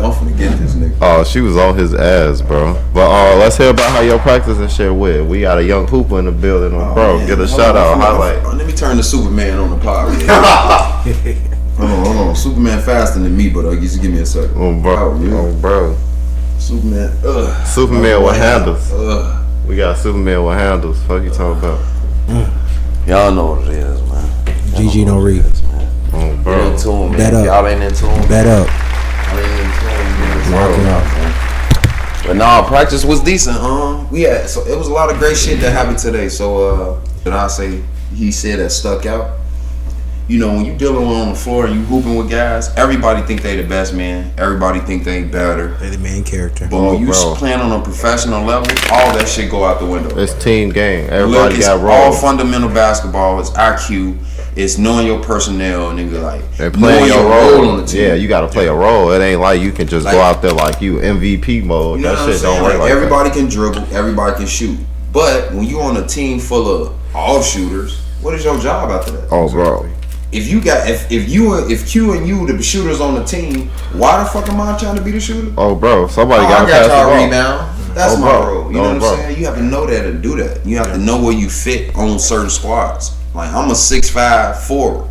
I'm finna get this nigga. Oh, she was on his ass, bro. But let's hear about how your practice and shit went. We got a young hooper in the building, bro. Man. Get a shout out, highlight. Let me turn to Superman on the pod. Hold on. Superman faster than me, but just give me a second. Oh, bro. Superman. Superman with handles. We got Superman with handles. Fuck you talking about? Y'all know what it is, man. GG no read. Oh, bro. Get into him, man. Bet up. Y'all ain't into him. Bet up. But nah, practice was decent. So it was a lot of great shit that happened today. So did I say he said that stuck out? You know, when you dealing on the floor and you hooping with guys, everybody think they the best man. Everybody think they better. They the main character. But when you playing on a professional level, all that shit go out the window. It's team game. Everybody got roles. All fundamental basketball. It's IQ. It's knowing your personnel, nigga. Like and playing your role on the team. Yeah, you got to play a role. It ain't like you can just go out there like you MVP mode. You know that shit don't work like everybody can dribble. Everybody can shoot. But when you on a team full of all shooters, what is your job after that? Oh, bro. If you got if Q and you the shooters on the team, why the fuck am I trying to be the shooter? Oh, bro, somebody got to pass the ball. Rebound. That's my role. You know what I'm saying? You have to know that to do that. You have to know where you fit on certain squads. Like I'm a 6'5" forward,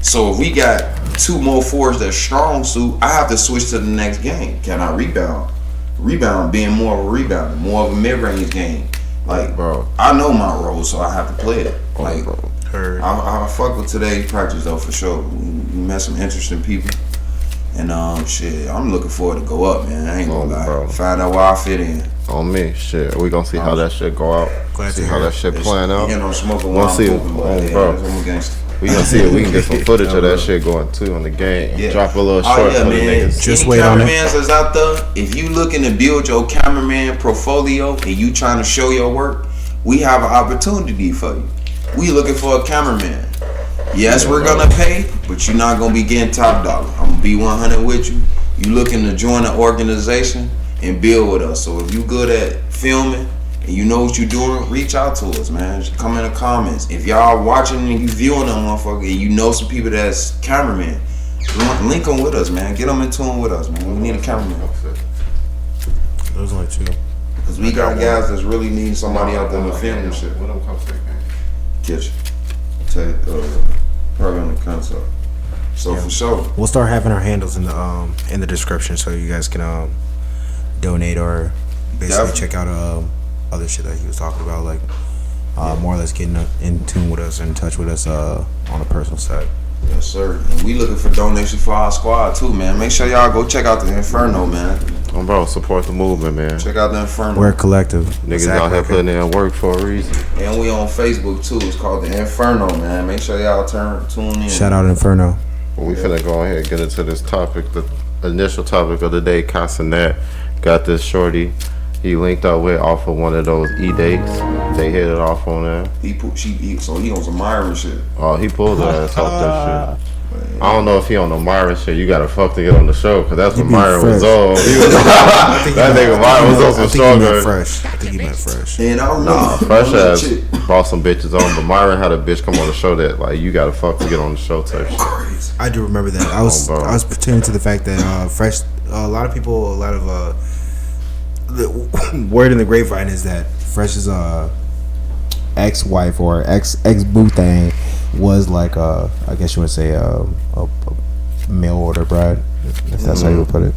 so if we got two more forwards that's strong suit, I have to switch to the next game. Can I rebound? Rebound being more of a rebounder, more of a mid-range game. Like, bro, I know my role, so I have to play it. Like. I fuck with today's practice though for sure. We met some interesting people, and shit, I'm looking forward to go up, man. I ain't gonna lie. Bro. Find out where I fit in. On me, shit. We gonna see how that shit go out. See how that shit playing out. You know, smoking while I'm pooping, bro. We gonna see if we can get some footage of that shit going too on the game. Yeah. Drop a little short for the niggas. Just wait on it. Cameramans that's out there, if you looking to build your cameraman portfolio and you trying to show your work, we have an opportunity for you. We looking for a cameraman. Yes, we're gonna pay, but you're not gonna be getting top dollar. I'm gonna be 100 with you. You looking to join an organization and build with us. So if you good at filming and you know what you're doing, reach out to us, man. Just come in the comments. If y'all watching and you viewing them, motherfucker, and you know some people that's cameraman, link them with us, man. Get them in tune with us, man. We need a cameraman. Those only two. Cause we got guys that's really need somebody out there to film and shit. Kitchen. Probably on the console. So for sure, we'll start having our handles in the description so you guys can donate or basically check out other shit that he was talking about, like more or less getting in tune with us, in touch with us on a personal side. Yes, sir. And we looking for donations for our squad too, man. Make sure y'all go check out the Inferno, man. Bro, support the movement, man. Check out the Inferno. We're a collective. Niggas out here putting in work for a reason. And we on Facebook too. It's called the Inferno, man. Make sure y'all tune in. Shout out Inferno. Well, we finna go ahead and get into this topic. The initial topic of the day, Cnat got this shorty. He linked up with off of one of those dates. They hit it off on there. So he on some Myron shit. Oh, he pulled her ass off that shit. I don't know if he on the Myron shit. You gotta fuck to get on the show, cause that's what Myron was on. That nigga Myron was on some stronger. I think he meant fresh. And I don't know. Fresh ass brought some bitches on, but Myron had a bitch come on the show that like you gotta fuck to get on the show type shit. I do remember that. I was pertaining to the fact that Fresh. A lot of the word in the grapevine is that Fresh's ex-wife or ex-boo thing was like I guess you would say a mail order bride, if that's how you would put it.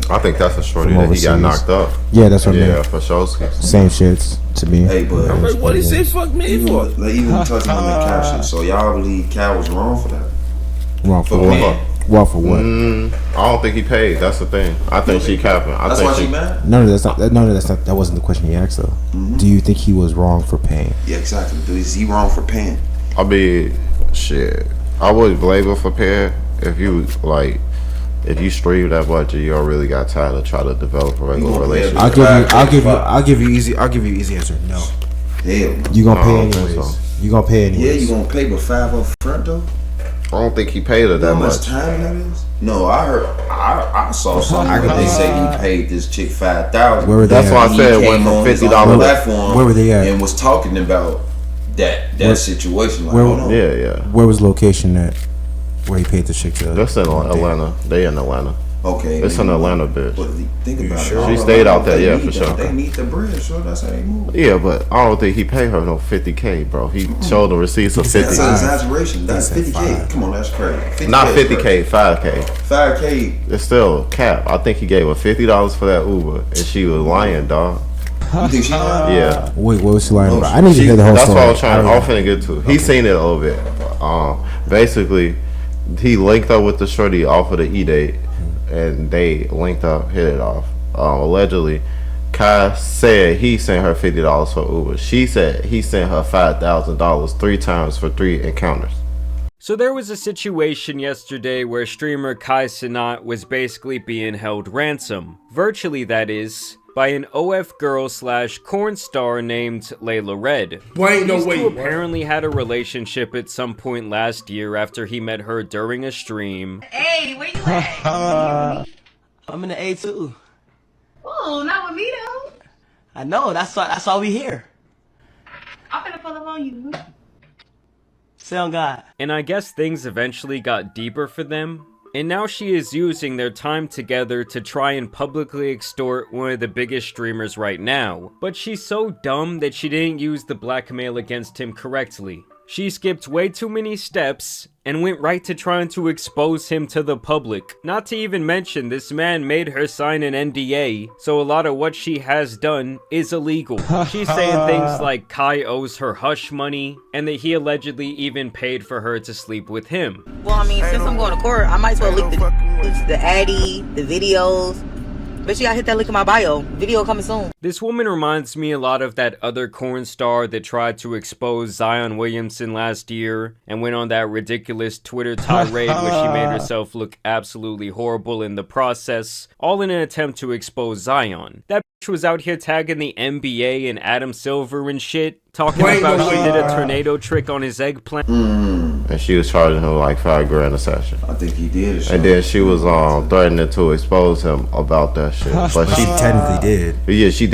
I think that's a shorty that he got knocked up. Yeah, that's what I mean. Yeah, for sure. Same shits to me. Hey, but I'm like, what he say fuck me for? Like, even touching on the Cal shit. So y'all believe Cal was wrong for that? Wrong for what? Wrong for what? I don't think he paid. That's the thing. I think she capping. That's why she mad? No, that's not. That wasn't the question he asked though. Do you think he was wrong for paying? Yeah, exactly. Is he wrong for paying? I mean, shit. I wouldn't blame him for paying if you like. If you stream that much, you don't really got time to try to develop a regular relationship. I'll give you easy answer. No. Hell no. You gonna pay anyways. So. You gonna pay anyways. Yeah, you gonna pay but $5 up front though. I don't think he paid her that much. How much time that is? No, I heard. I saw something where they say he paid this chick $5,000. That's why I said went from $50 platform. Where were they at? And was talking about that situation. Like, yeah. Where was location at? Where he paid the chick to? That's in Atlanta. They in Atlanta. Okay. It's an Atlanta bitch. But think about it. She stayed out there, yeah, for sure. They need the bread, so that's how they move. Yeah, but I don't think he paid her no 50K, bro. He showed the receipts of 50. That's an exaggeration. That's 50K. Come on, that's crazy. 50K Not 50K, 5K. 5K. It's still cap. I think he gave her $50 for that Uber, and she was lying, dog. You think she lying? Yeah. Wait, what was she lying about? I need to hear the whole That's story. what I was trying. I'm finna get to. He seen it a little bit. Basically, he linked up with the shorty off of the E-date, and they linked up, hit it off. Allegedly, Kai said he sent her $50 for Uber. She said he sent her $5,000 3 times for 3 encounters. So there was a situation yesterday where streamer Cnat was basically being held ransom. Virtually, that is, by an OF girl / corn star named Layla Red. These two apparently had a relationship at some point last year after he met her during a stream. Hey, where you at? I'm in the A2. Oh, not with me though. I know, that's why we here. I'm gonna pull up on you. Say on God. And I guess things eventually got deeper for them. And now she is using their time together to try and publicly extort one of the biggest streamers right now. But she's so dumb that she didn't use the blackmail against him correctly. She skipped way too many steps and went right to trying to expose him to the public. Not to even mention, this man made her sign an NDA, so a lot of what she has done is illegal. She's saying things like Kai owes her hush money, and that he allegedly even paid for her to sleep with him. Well, I mean, since I'm going to court, I might as well leak the Addy, the videos. Bet you I hit that link in my bio. Video coming soon. This woman reminds me a lot of that other corn star that tried to expose Zion Williamson last year and went on that ridiculous Twitter tirade where she made herself look absolutely horrible in the process, all in an attempt to expose Zion. That bitch was out here tagging the NBA and Adam Silver and shit, talking about she did a tornado trick on his eggplant. And she was charging him like $5,000 a session. I think he did. And then she was threatening to expose him about that shit. But She technically did. Yeah, she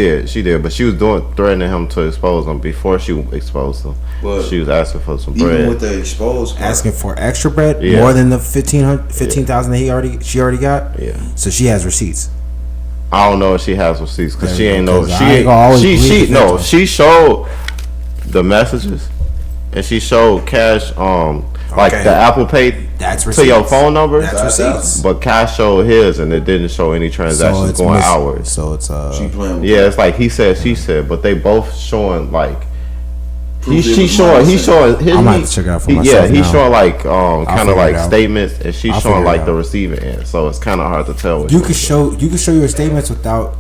did. But she was threatening him to expose him before she exposed him. But she was asking for some bread. even with the exposed part, Asking for extra bread, Yeah. more than the 15,000 that she already got. Yeah. So she has receipts. I don't know if she has receipts because she There you ain't go, know. 'cause She I ain't gonna always believe the no. feds. She showed the messages, and she showed Cash like Okay. the Apple Pay That's to your receipts. phone number. That's receipts. But Cash showed his, and it didn't show any transactions going outward. So it's she playing with Yeah, it's like he said, she said, but they both showing like Proof it he's was showing mindset. his. I might have to check it out for Yeah, myself he's now. showing like kind figure of like it out. statements, and she's I'll showing figure it like the out. receiving end. So it's kind of hard to tell. Which You one could it is. show your statements without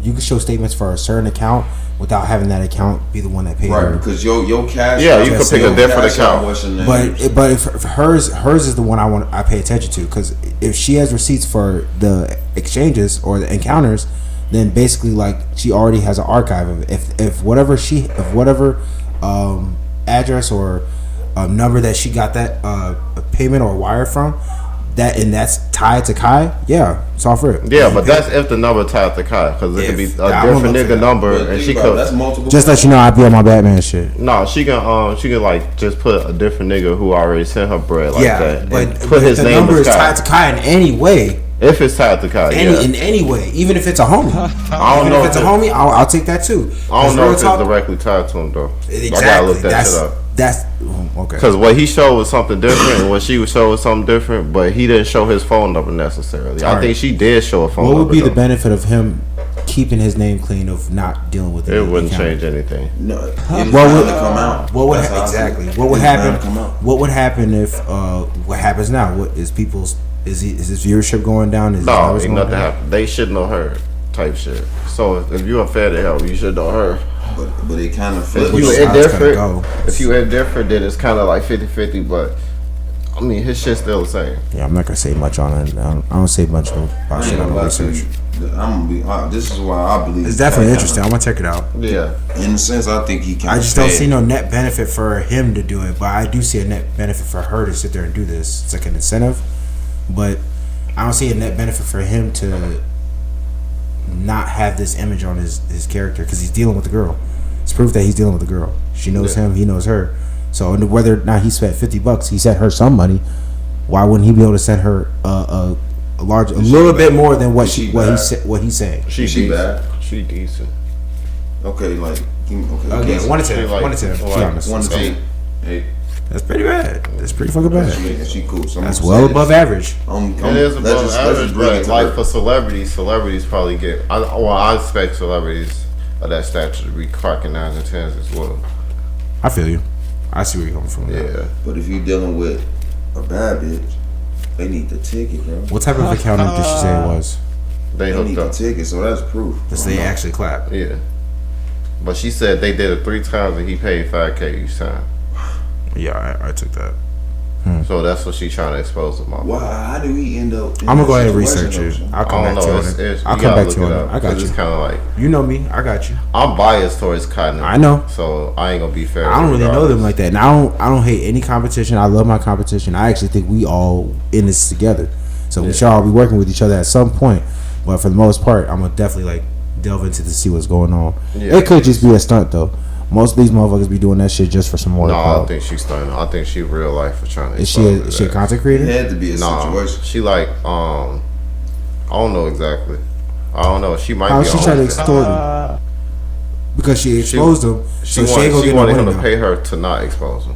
you could show statements for a certain account without having that account be the one that paid right her. because your cash. Yeah, you out- could pick a your different cash out account. what's in there. But if hers is the one I pay attention to, because if she has receipts for the exchanges or the encounters, then basically like she already has an archive of it. If whatever address or number that she got that payment or wire from, that's tied to Kai, yeah, it's all for it. Yeah, but that's if the number tied to Kai, because it could be a I don't different know if nigga that- number, But and think she about it, that's could. multiple. Just let you know I be on my Batman shit. No, she can like just put a different nigga who already sent her bread like Yeah, that, but and put his the name number as is Kai. tied to Kai in any way. If it's tied to Kai, yeah. In any way, even if it's a homie. I don't know if it's a homie, I'll take that too. I don't know if Real talk- it's directly tied to him though. Exactly. I gotta look that shit up. That's okay. Because what he showed was something different, and what she was showing was something different, but he didn't show his phone number necessarily. I Alright. think she did show a phone What number. would be the though. benefit of him keeping his name clean of not dealing with It wouldn't account? change anything. No, it's What bound would to come out. What would That's how I see exactly? it. What would It's bound to come happen? out. What would happen if what happens now? What is people's? Is his viewership going down? Is his No, numbers ain't going nothing down? happened. They should know her type shit. So if you're a fan to help, you should know her. But it kind of If flips. you Which is how it's gonna indifferent, go. if you indifferent, then it's kind of like 50-50. But I mean, his shit's still the same. Yeah, I'm not gonna say much on it. I don't say much about I shit ain't on gonna the lie to research. you. I'm gonna be. This is why I believe It's definitely Kai interesting. I'm gonna check it out. Yeah. In a sense, I think he can. I just don't see no net benefit for him to do it, but I do see a net benefit for her to sit there and do this. It's like an incentive, but I don't see a net benefit for him to not have this image on his character because he's dealing with the girl. It's proof that he's dealing with the girl. She knows him, he knows her. So whether or not he spent $50, he sent her some money. Why wouldn't he be able to send her a a little bit more than what She what bad? he's saying. She decent. bad? She decent. Okay, like okay. Okay, 1 to 10. She like- 1 to 10. Be like honest. 1 to 10. Hey, That's pretty bad. That's pretty fucking bad. she cool. So I'm That's gonna well say above this. average. It is above let's average, bring it but to like her. for celebrities probably get. I expect celebrities of that stature to be cracking 9s and 10s as well. I feel you. I see where you're coming from. Yeah. But if you dealing with a bad bitch, they need the ticket, bro. What type of accountant did she say it was? They They need hooked the up. ticket, so that's proof. Because they actually clap. Yeah. But she said they did it 3 times and he paid $5K each time. Yeah, I took that. So that's what she's trying to expose them on. Why? How do we end up? I'm gonna go ahead and research it. I'll I come don't back to know. you on it. I'll You come gotta back to you look on it it. up, I got 'cause you. It's kind of like You know me. I got you. I'm biased towards Cotton. I know. So I ain't gonna be fair. I don't really know regardless. them like that. And I don't hate any competition. I love my competition. I actually think we all in this together. So we should all be working with each other at some point. But for the most part, I'm gonna definitely like delve into to see what's going on. Yeah. It could just be a stunt though. Most of these motherfuckers be doing that shit just for some more No, I clout. don't think she's stunning. I think she real life for trying to. Is she expose a that. content It creator? had to be a Nah, situation. she like I don't know exactly. I don't know. She might How be. she on trying to it. extort him? Because she exposed him, She so she ain't gonna wanted, get no him money to now. pay her to not expose him.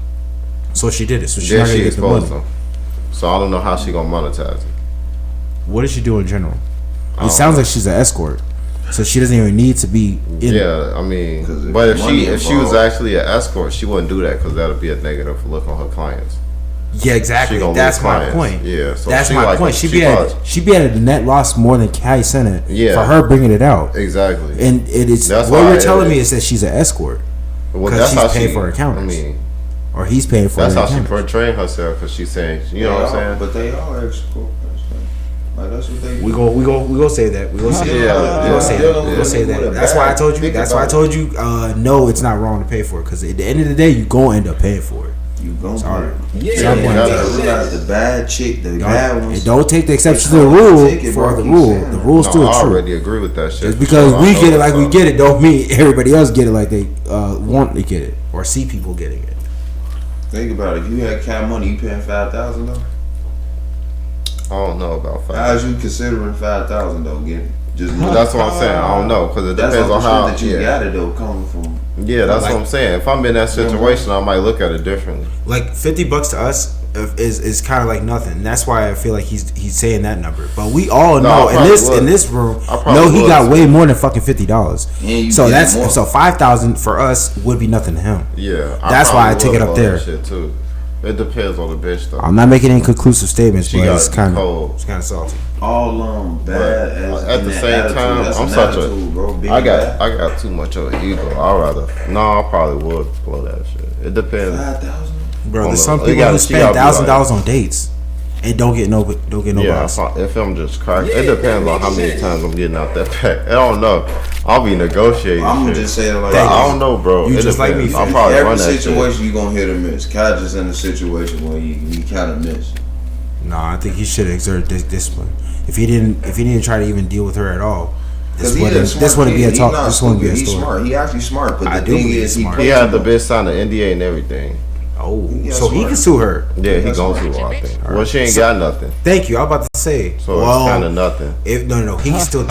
So she did it. So she's Then not gonna she get the money. exposed him. So I don't know how she gonna monetize it. What does she do in general? It sounds like she's an escort, so she doesn't even need to be in. Yeah, I mean, 'Cause if but if money she was involved- actually an escort, she wouldn't do that because that'll be a negative look on her clients. Yeah, exactly. She gonna That's lose my clients. point. Yeah, so that's she my like- point. she She be at a net loss more than Kai Senate Yeah. for her bringing it out. Exactly. And it is That's what why you're it telling me is. is that she's an escort, Well, 'cause that's she's how paying she, for her accountants. I mean, or he's paying for that's her how she accountants. portraying herself because she's saying, you know what I'm saying? But they are export. Like that's what they. We go say that. We go say Yeah, that. We yeah, go say yeah, that. We yeah. go say that. That's why I told you. Think That's why I about told you. No, it's not wrong to pay for it because at the end of the day, you gonna end up paying for it. You gon' Sorry. Yeah, Some you point. gotta realize the bad chick, the bad ones. And don't take the exception to They the call it rule a ticket, for bro. the Keep rule. saying The that. rule's No, still I true. already agree with that shit. Just because So I we know get it what's like we up. get it, don't mean everybody else get it like they want to get it or see people getting it. Think about it. If you had cat money, you paying $5,000 though. I don't know about How's 5. you considering $5,000 though? Just That's what I'm saying. I don't know because it that's depends off on the how. shit that you Yeah, got it though coming from. yeah, that's Like- what I'm saying. If I'm in that situation, I might look at it differently. Like $50 to us is kind of like nothing. And that's why I feel like he's saying that number. But we all No, know I in probably this would. in this room, I probably know he would, got too. way more than fucking $50. And you So get that's more. so 5,000 for us would be nothing to him. Yeah, That's why I probably take it would up love there. that shit too. It depends on the bitch though. I'm not making any conclusive statements, She but got it's to be kind cold. of salty. All bad as At in the that same attitude. time, That's I'm an such attitude, bro. Big I and bad. got too much of an ego. I'd rather. No, I probably would blow that shit. It depends. 5,000. Bro, On there's the- some you people gotta- who she spend gotta be $1,000 on dates and don't get no Yeah, box. if I'm just cracking, it depends on how many times I'm getting out that pack. I don't know. I'll be negotiating. I'm gonna shit. just say it like But this. I don't know, bro. You It just like depends. me. I'll probably Every run that shit. situation you gonna hit or miss. Kai just in a situation where he kind of miss. Nah, I think he should exert discipline. If he didn't try to even deal with her at all, Because this wouldn't be a talk. This wouldn't be a He's story. smart. He actually smart. But I the do thing believe is, he's smart. He had the bitch sign an NDA and everything. Oh, Yeah, so he smart. can sue her. Yeah, he That's gonna smart. do all things. Well, she ain't got nothing, Thank you. I was about to say. so it's kind of nothing. No. He can still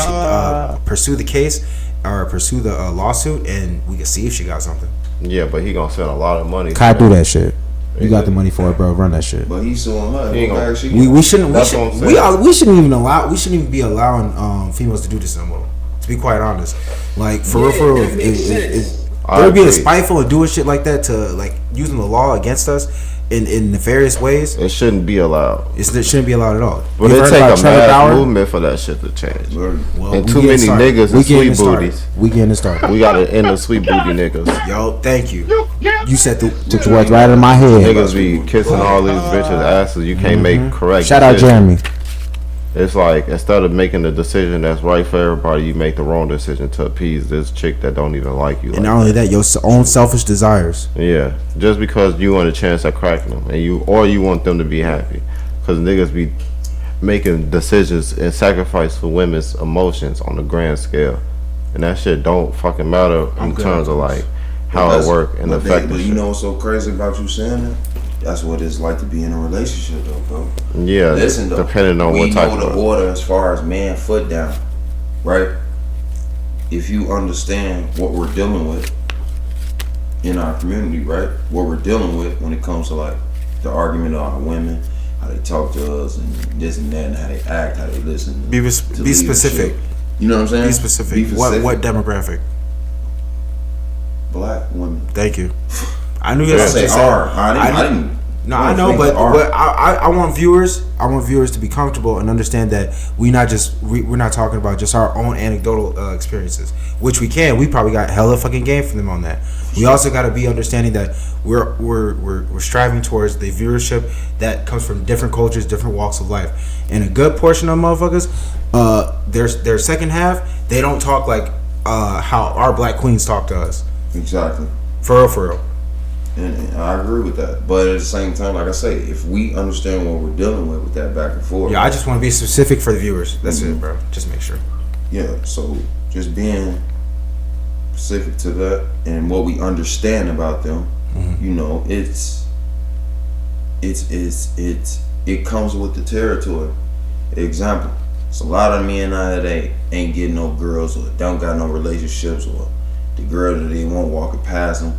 pursue the case or pursue the lawsuit, and we can see if she got something. Yeah, but he gonna spend a lot of money. Kai, do that shit. You got the money for it, bro. Run that shit. But he's suing her. He ain't What gonna- bag she We got? shouldn't That's what I'm saying. we shouldn't even be allowing females to do this no more. To be quite honest, like for real, I they're being agree. spiteful and doing shit like that to like using the law against us in nefarious ways. It shouldn't be allowed. It shouldn't be allowed at all. But You've it heard take about a Trevor mass Bauer? movement for that shit to change. Word. Well, And we too getting many started. niggas We and getting sweet it started. booties. We getting it started. We gotta end the sweet booty niggas. Yo, thank you. You said took the words right out of my head. Niggas be kissing all these bitches' asses. You can't make correct. Shout out decisions. Jeremy. It's like instead of making the decision that's right for everybody, you make the wrong decision to appease this chick that don't even like you. And like not only that, your own selfish desires. Yeah, just because you want a chance at cracking them, and you want them to be happy, because niggas be making decisions and sacrifice for women's emotions on a grand scale, and that shit don't fucking matter in terms of like how it work and but affect. But you know what's so crazy about you saying that? That's what it's like to be in a relationship, though, bro. Yeah, Listen, though, depending on we what type know the order as far as man foot down, right? If you understand what we're dealing with in our community, right? What we're dealing with when it comes to like the argument of our women, how they talk to us, and this and that, and how they act, how they listen. Be specific. You know what I'm saying? Be specific. What demographic? Black women. Thank you. I knew you I say R. I didn't. No, I know, but I want viewers. I want viewers to be comfortable and understand that we're not talking about just our own anecdotal experiences, which we can. We probably got hella fucking game from them on that. We also got to be understanding that we're striving towards the viewership that comes from different cultures, different walks of life, and a good portion of motherfuckers, their second half, they don't talk like how our black queens talk to us. Exactly. For real. And I agree with that. But at the same time, like I say, if we understand what we're dealing with that back and forth. Yeah, I just want to be specific for the viewers. That's it, bro. Just make sure. Yeah, so just being specific to that and what we understand about them, you know, it comes with the territory. Example, it's a lot of men nowadays ain't getting no girls or don't got no relationships, or the girl that they want walking past them.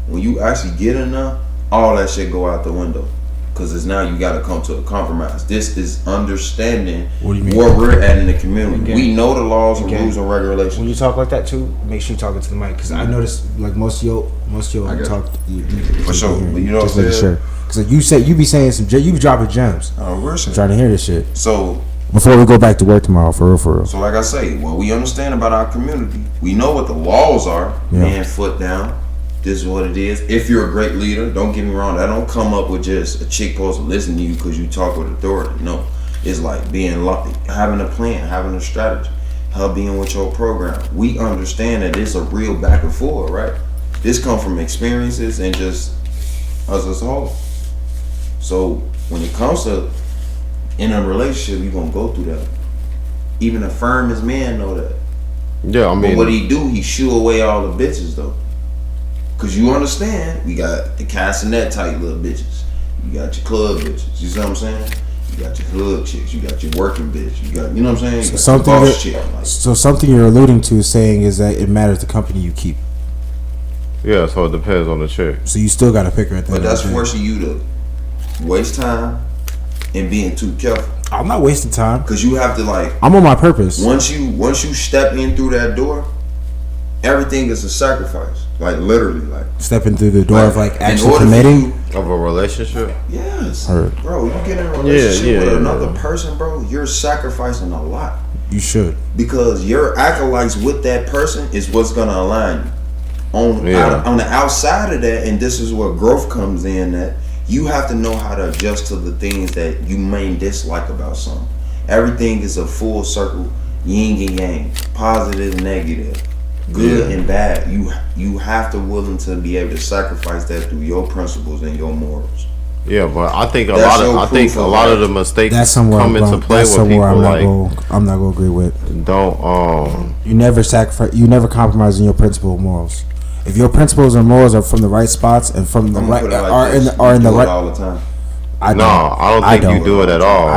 When you actually get in there, all that shit go out the window, because it's now you got to come to a compromise. This is understanding where we're at in the community. Again, we know the laws and rules and regulations. When you talk like that too, make sure you talk into the mic, because I noticed like most of you talk. For sure, but you know what I'm saying? Sure. Because you be saying you be dropping gems. I'm trying to hear this shit. So before we go back to work tomorrow, for real. So like I say, what we understand about our community, we know what the laws are. Yeah. Man, foot down. This is what it is. If you're a great leader, don't get me wrong, that don't come up with just a chick supposed to listen to you because you talk with authority. No, it's like having a plan, having a strategy, her being with your program. We understand that it's a real back and forth, right? This comes from experiences and just us as a whole. So when it comes to in a relationship, you're gonna go through that. Even a firm as man know that. Yeah, I mean, but what he do, he shoo away all the bitches though. Cause you understand, we got the Cnat type little bitches. You got your club bitches. You see what I'm saying? You got your hood chicks. You got your working bitch. You got, you know what I'm saying? So something you're alluding to saying is that it matters the company you keep. Yeah, so it depends on the chick. So you still got to pick her at that. But that's forcing you to waste time and being too careful. I'm not wasting time. Cause you have to like. I'm on my purpose. Once you step in through that door, everything is a sacrifice. Like literally, like stepping through the door of like actually committing of a relationship. Yes, bro. You get in a relationship with another person, bro. You're sacrificing a lot. You should, because your acolytes with that person is what's gonna align you. On the outside of that, and this is where growth comes in. That you have to know how to adjust to the things that you may dislike about something. Everything is a full circle, yin and yang, positive, negative. Good and bad. You have to willing to be able to sacrifice that through your principles and your morals. Yeah, but I think a lot of the mistakes come into play with people I'm not gonna agree with. Don't you never sacrifice. You never compromise in your principle morals. If your principles and morals are from the right spots and from the right are in the right all the time. I don't think you do it at all.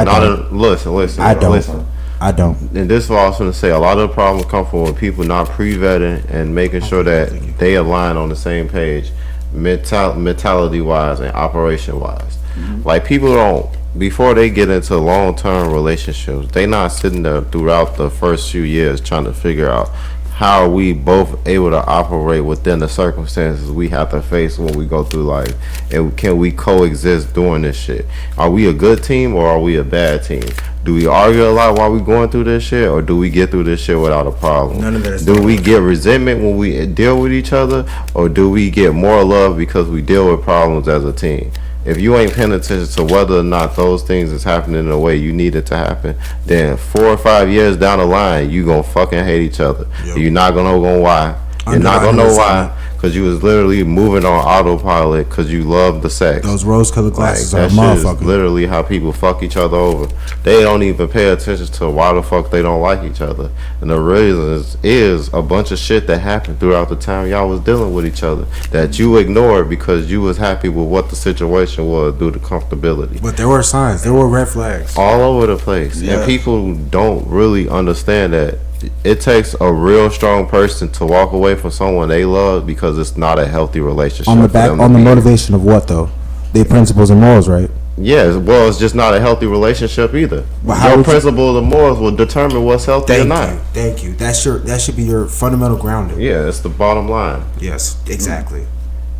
Listen. I don't. And this is what I was going to say. A lot of the problems come from when people not pre-vetting and making sure that they align on the same page, mentality-wise and operation-wise. Like people don't, before they get into long-term relationships, they not sitting there throughout the first few years trying to figure out how are we both able to operate within the circumstances we have to face when we go through life, and can we coexist doing this shit? Are we a good team or are we a bad team? Do we argue a lot while we going through this shit, or do we get through this shit without a problem? None of that is. Do we get resentment when we deal with each other, or do we get more love because we deal with problems as a team? If you ain't paying attention to whether or not those things is happening in the way you need it to happen, then 4 or 5 years down the line, you gonna fucking hate each other. Yep. You're not gonna know why. You're not gonna know why, because you was literally moving on autopilot because you love the sex. Those rose-colored glasses Like, are that shit is motherfucker. literally how people fuck each other over. They don't even pay attention to why the fuck they don't like each other. And the reason is a bunch of shit that happened throughout the time y'all was dealing with each other that you ignored because you was happy with what the situation was due to comfortability. But there were signs. There were red flags. All over the place. Yeah. And people don't really understand that it takes a real strong person to walk away from someone they love because it's not a healthy relationship. On the for back, them to on the be in. motivation of what though? Their principles and morals, right? Yeah, well, it's just not a healthy relationship either. But how Your would you- principles and morals will determine what's healthy or not. Thank you. That should be your fundamental grounding. Yeah, it's the bottom line. Yes, exactly.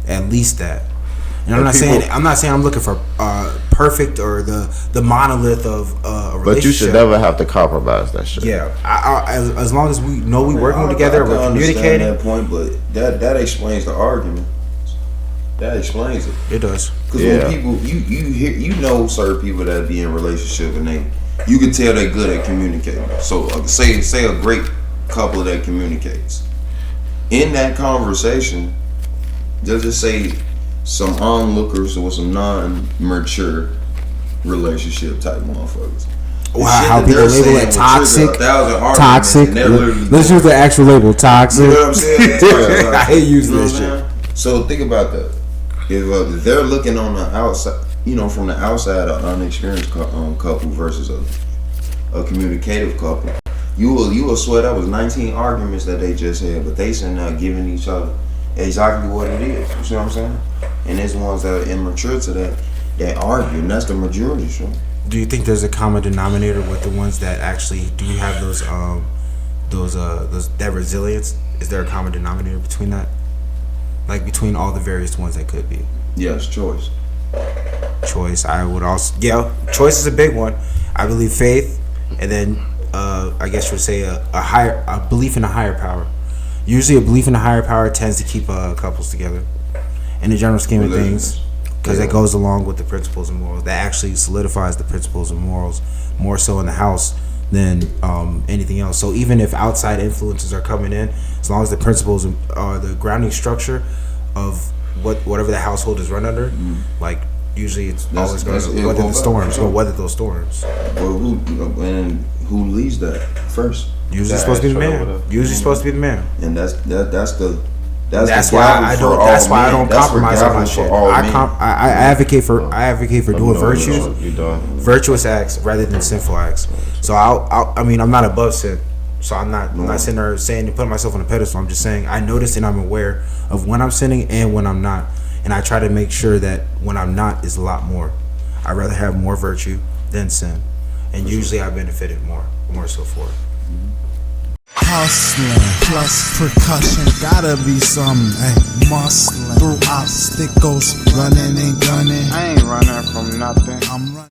At least that. And And I'm not saying I'm looking for perfect or the monolith of a relationship. But you should never have to compromise that shit. Yeah, as long as we know we working together, I we're can understand communicating. that point, but that explains the argument. That explains it. It does. Because Yeah. when people, you know certain people that be in relationship and you can tell they're good at communicating. So say a great couple that communicates. In that conversation, they'll just say some onlookers or some non-mature relationship type motherfuckers. Wow, how people label it toxic. Toxic. Let's Let's use the actual label, toxic. You know what I'm saying? I hate using You know this what I'm shit. saying? So think about that. If they're looking on the outside, from the outside, an unexperienced couple versus a communicative couple, you will swear that was 19 arguments that they just had, but they sitting there giving each other exactly what it is. You see what I'm saying? And there's ones that are immature to that argue, and that's the majority. So Do you think there's a common denominator with the ones that actually do you have those that resilience? Is there a common denominator between that? Like between all the various ones that could be? yes, choice. Choice. I would also choice is a big one. I believe faith, and then I guess you would say a belief in a higher power. Usually, a belief in a higher power tends to keep couples together. In the general scheme of things, because it goes along with the principles and morals. That actually solidifies the principles and morals more so in the house than anything else. So even if outside influences are coming in, as long as the principles are the grounding structure of whatever the household is run under, like usually it's always going to weather the storms. It's going to weather those storms. Well, who leads that first? Usually supposed to be the man. Usually supposed to be the man. And that's That's why I don't. That's why I don't compromise on my shit. I advocate for doing virtues, virtuous acts rather than sinful acts. So I mean I'm not above sin. So I'm not sitting there saying to put myself on a pedestal. I'm just saying I notice and I'm aware of when I'm sinning and when I'm not, and I try to make sure that when I'm not is a lot more. I'd rather have more virtue than sin, and usually I benefited more so for it. Hustling plus percussion, gotta be something, ayy. Muscling through obstacles, running and gunning. I ain't running from nothing. I'm running.